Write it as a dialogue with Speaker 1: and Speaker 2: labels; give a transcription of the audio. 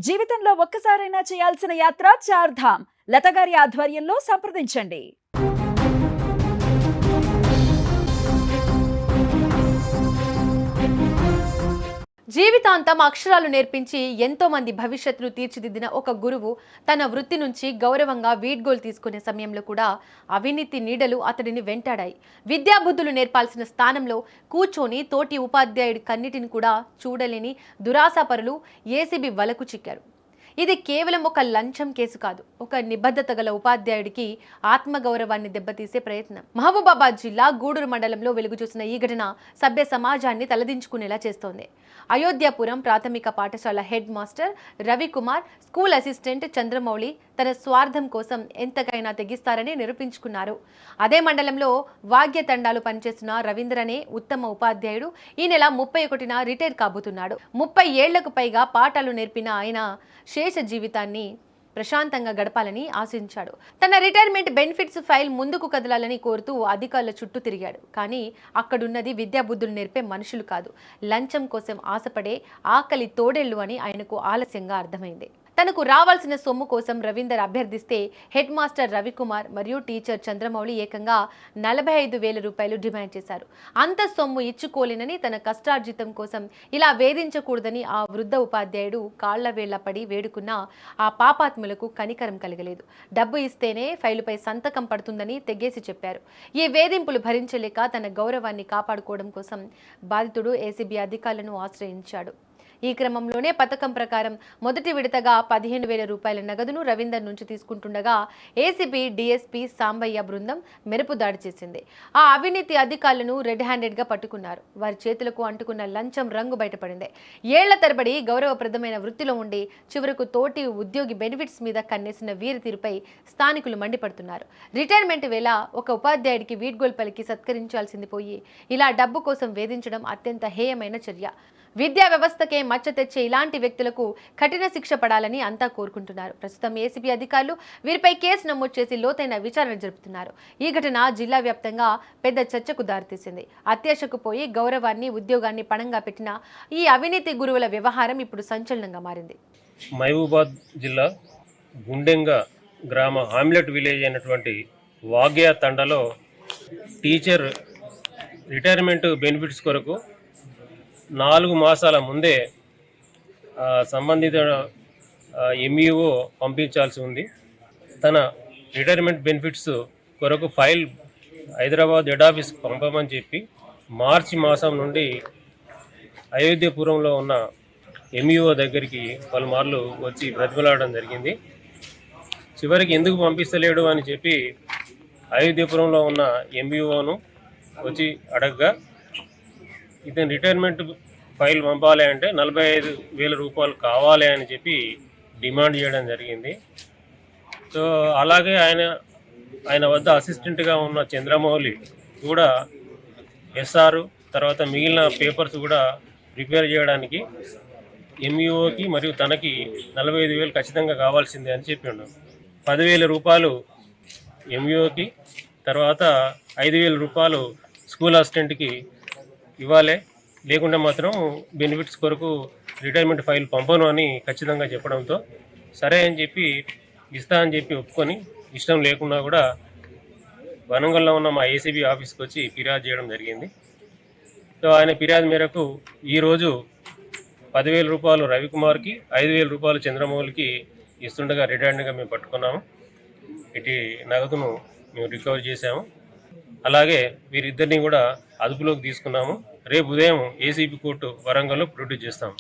Speaker 1: జీవితంలో ఒక్కసారైనా చేయాల్సిన యాత్ర చార్ధామ్. లతగారి ఆధ్వర్యంలో సంప్రదించండి.
Speaker 2: జీవితాంతం అక్షరాలు నేర్పించి ఎంతో మంది భవిష్యత్తును తీర్చిదిద్దిన ఒక గురువు తన వృత్తి నుంచి గౌరవంగా వీడ్గోలు తీసుకునే సమయంలో కూడా అవినీతి నీడలు అతడిని వెంటాడాయి. విద్యాబుద్ధులు నేర్పాల్సిన స్థానంలో కూర్చొని తోటి ఉపాధ్యాయుడి కన్నిటిని కూడా చూడలేని దురాశాపరులు ఏసీబీ వలకు చిక్కారు. ఇది కేవలం ఒక లంచం కేసు కాదు, ఒక నిబద్ధత గల ఉపాధ్యాయుడికి ఆత్మగౌరవాన్ని దెబ్బతీసే ప్రయత్నం. మహబూబాబాద్ జిల్లా గూడూరు మండలంలో వెలుగు చూసిన ఈ ఘటన సభ్య సమాజాన్ని తలదించుకునేలా చేస్తోంది. అయోధ్యాపురం ప్రాథమిక పాఠశాల head master Ravikumar, school assistant Chandramouli తన స్వార్థం కోసం ఎంతకైనా తెగిస్తారని నిరూపించుకున్నారు. అదే మండలంలో వాగ్య తండాలు పనిచేస్తున్న రవీంద్ర అనే ఉత్తమ ఉపాధ్యాయుడు ఈ నెల 31న రిటైర్ కాబోతున్నాడు. 30 ఏళ్లకు పైగా పాఠాలు నేర్పిన ఆయన శేష జీవితాన్ని ప్రశాంతంగా గడపాలని ఆశించాడు. తన రిటైర్మెంట్ బెనిఫిట్స్ ఫైల్ ముందుకు కదలాలని కోరుతూ అధికారుల చుట్టూ తిరిగాడు. కానీ అక్కడున్నది విద్యాబుద్ధులు నేర్పే మనుషులు కాదు, లంచం కోసం ఆశపడే ఆకలి తోడేళ్లు అని ఆయనకు ఆలస్యంగా అర్థమైంది. తనకు రావాల్సిన సొమ్ము కోసం రవీందర్ అభ్యర్థిస్తే హెడ్ మాస్టర్ రవికుమార్ మరియు టీచర్ చంద్రమౌళి ఏకంగా 45,000 రూపాయలు డిమాండ్ చేశారు. అంత సొమ్ము ఇచ్చుకోలేనని, తన కష్టార్జితం కోసం ఇలా వేధించకూడదని ఆ వృద్ధ ఉపాధ్యాయుడు కాళ్ల వేళ్ల పడి వేడుకున్నా ఆ పాపాత్ములకు కనికరం కలగలేదు. డబ్బు ఇస్తేనే ఫైలుపై సంతకం పడుతుందని తెగేసి చెప్పారు. ఈ వేధింపులు భరించలేక తన గౌరవాన్ని కాపాడుకోవడం కోసం బాధితుడు ఏసీబీ అధికారులను ఆశ్రయించాడు. ఈ క్రమంలోనే పథకం ప్రకారం మొదటి విడతగా 15,000 రూపాయల నగదును రవీందర్ నుంచి తీసుకుంటుండగా ఏసీబీ డీఎస్పీ సాంబయ్య బృందం మెరుపు దాడి చేసింది. ఆ అవినీతి అధికారులను రెడ్ హ్యాండెడ్గా పట్టుకున్నారు. వారి చేతులకు అంటుకున్న లంచం రంగు బయటపడింది. ఏళ్ల తరబడి గౌరవప్రదమైన వృత్తిలో ఉండి చివరకు తోటి ఉద్యోగి బెనిఫిట్స్ మీద కన్నేసిన వీరి తీరుపై స్థానికులు మండిపడుతున్నారు. రిటైర్మెంట్ వేళ ఒక ఉపాధ్యాయుడికి వీడ్గోలు పలికి సత్కరించాల్సింది పోయి ఇలా డబ్బు కోసం వేధించడం అత్యంత హేయమైన చర్య. విద్యా వ్యవస్థకే మచ్చ తెచ్చే ఇలాంటి వ్యక్తులకు కఠిన శిక్ష పడాలని అంతా కోరుకుంటున్నారు. ప్రస్తుతం ఏసీబీ అధికారులు వీరిపై కేసు నమోదు చేసి లోతైన విచారణ జరుపుతున్నారు. ఈ ఘటన జిల్లా వ్యాప్తంగా పెద్ద చర్చకు దారితీసింది. అత్యాశకు పోయి గౌరవాన్ని, ఉద్యోగాన్ని పణంగా పెట్టిన ఈ అవినీతి గురువుల వ్యవహారం ఇప్పుడు సంచలనంగా మారింది.
Speaker 3: మహబూబాబాద్ జిల్లా గుండెంగ గ్రామ హామ్లెట్ విలేజ్ అయినటువంటి వాగ్య తండలో టీచర్ రిటైర్మెంట్ బెనిఫిట్స్ కొరకు 4 మాసాల ముందే సంబంధిత ఎంఈఓ పంపించాల్సి ఉంది. తన రిటైర్మెంట్ బెనిఫిట్స్ కొరకు ఫైల్ హైదరాబాద్ హెడ్ ఆఫీస్కి పంపమని చెప్పి మార్చి మాసం నుండి అయోధ్యపురంలో ఉన్న ఎంఈఓ దగ్గరికి పలుమార్లు వచ్చి బ్రతిమలాడడం జరిగింది. చివరికి ఎందుకు పంపిస్తలేడు అని చెప్పి అయోధ్యపురంలో ఉన్న ఎంఈఓను వచ్చి అడగగా ఇతను రిటైర్మెంట్ ఫైల్ పంపాలి అంటే 45,000 రూపాయలు కావాలి అని చెప్పి డిమాండ్ చేయడం జరిగింది. సో అలాగే ఆయన వద్ద అసిస్టెంట్గా ఉన్న చంద్రమౌళి కూడా ఎస్ఆర్ తర్వాత మిగిలిన పేపర్స్ కూడా ప్రిపేర్ చేయడానికి ఎంఈఓకి మరియు తనకి 45,000 ఖచ్చితంగా కావాల్సిందే అని చెప్పి ఉన్నాం. 10,000 రూపాయలు ఎంఈఓకి, తర్వాత 5,000 రూపాయలు స్కూల్ అసిస్టెంట్కి ఇవ్వాలి, లేకుంటే మాత్రం బెనిఫిట్స్ కొరకు రిటైర్మెంట్ ఫైల్ పంపను అని ఖచ్చితంగా చెప్పడంతో సరే అని చెప్పి ఇస్తా అని చెప్పి ఒప్పుకొని, ఇష్టం లేకున్నా కూడా వరంగల్లో ఉన్న మా ఏసీబీ ఆఫీస్కి వచ్చి ఫిర్యాదు చేయడం జరిగింది. సో ఆయన ఫిర్యాదు మేరకు ఈరోజు 10,000 రూపాయలు రవికుమార్కి, 5,000 రూపాయలు చంద్రమౌళికి ఇస్తుండగా రెడ్ హ్యాండ్గా మేము పట్టుకున్నాము. ఇటు నగదును మేము రికవర్ చేశాము. అలాగే వీరిద్దరిని కూడా అదుపులోకి తీసుకున్నాము. రేపు ఉదయం ఏసీబీ కోర్టు వరంగల్లో ప్రొడ్యూస్ చేస్తాము.